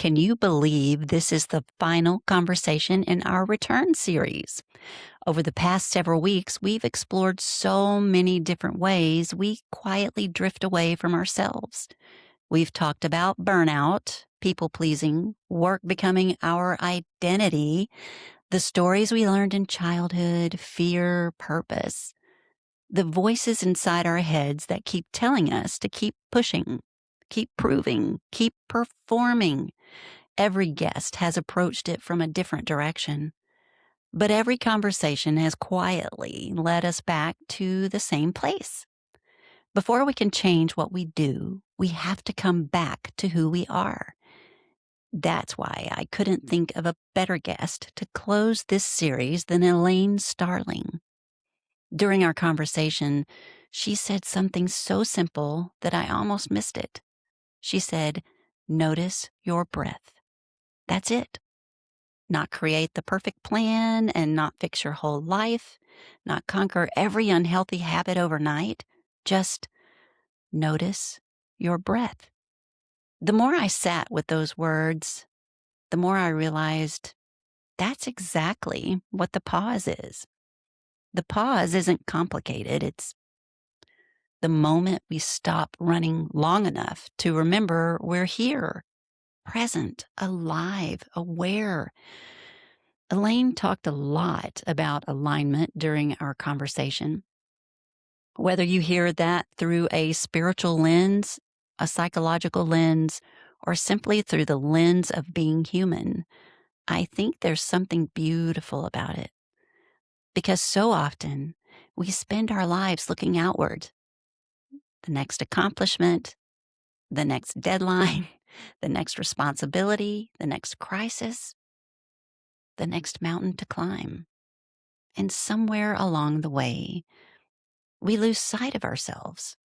Can you believe this is the final conversation in our return series? Over the past several weeks, we've explored so many different ways we quietly drift away from ourselves. We've talked about burnout, people pleasing, work becoming our identity, the stories we learned in childhood, fear, purpose, the voices inside our heads that keep telling us to keep pushing, keep proving, keep performing. Every guest has approached it from a different direction, but every conversation has quietly led us back to the same place. Before we can change what we do, we have to come back to who we are. That's why I couldn't think of a better guest to close this series than Elaine Starling. During our conversation, she said something so simple that I almost missed it. She said, "Notice your breath." That's it. Not create the perfect plan and not fix your whole life, not conquer every unhealthy habit overnight. Just notice your breath. The more I sat with those words, the more I realized that's exactly what the pause is. The pause isn't complicated. It's the moment we stop running long enough to remember we're here, present, alive, aware. Elaine talked a lot about alignment during our conversation. Whether you hear that through a spiritual lens, a psychological lens, or simply through the lens of being human, I think there's something beautiful about it. Because so often we spend our lives looking outward. The next accomplishment, the next deadline, the next responsibility, the next crisis, the next mountain to climb. And somewhere along the way, we lose sight of ourselves.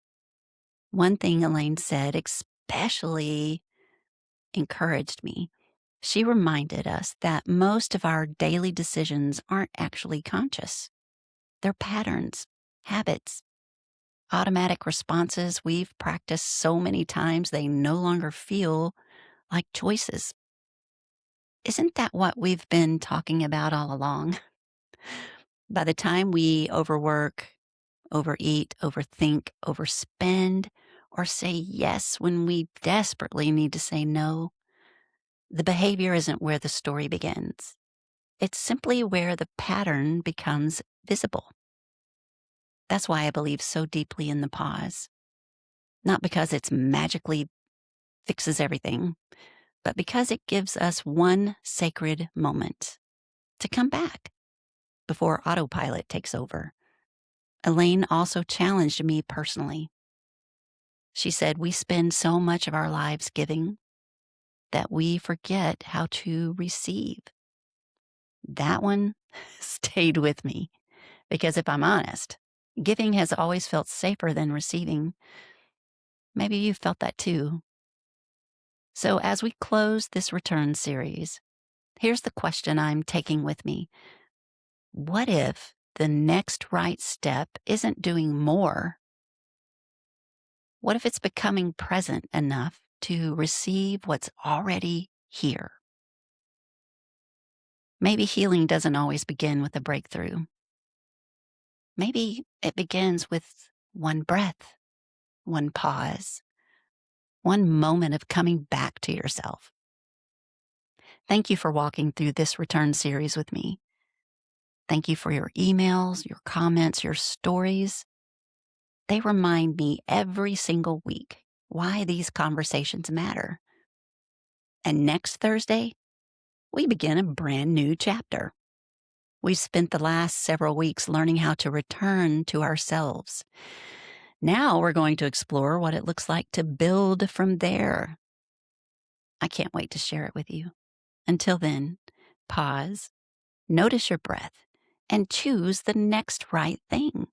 One thing Elaine said especially encouraged me. She reminded us that most of our daily decisions aren't actually conscious. They're patterns, habits, automatic responses we've practiced so many times they no longer feel like choices. Isn't that what we've been talking about all along? By the time we overwork, overeat, overthink, overspend, or say yes when we desperately need to say no, the behavior isn't where the story begins. It's simply where the pattern becomes visible. That's why I believe so deeply in the pause. Not because it's magically fixes everything, but because it gives us one sacred moment to come back before autopilot takes over. Elaine also challenged me personally. She said, we spend so much of our lives giving that we forget how to receive. That one stayed with me because if I'm honest, giving has always felt safer than receiving. Maybe you felt that too. So as we close this return series, here's the question I'm taking with me. What if the next right step isn't doing more? What if it's becoming present enough to receive what's already here? Maybe healing doesn't always begin with a breakthrough. Maybe it begins with one breath, one pause, one moment of coming back to yourself. Thank you for walking through this return series with me. Thank you for your emails, your comments, your stories. They remind me every single week why these conversations matter. And next Thursday, we begin a brand new chapter. We've spent the last several weeks learning how to return to ourselves. Now we're going to explore what it looks like to build from there. I can't wait to share it with you. Until then, pause, notice your breath, and choose the next right thing.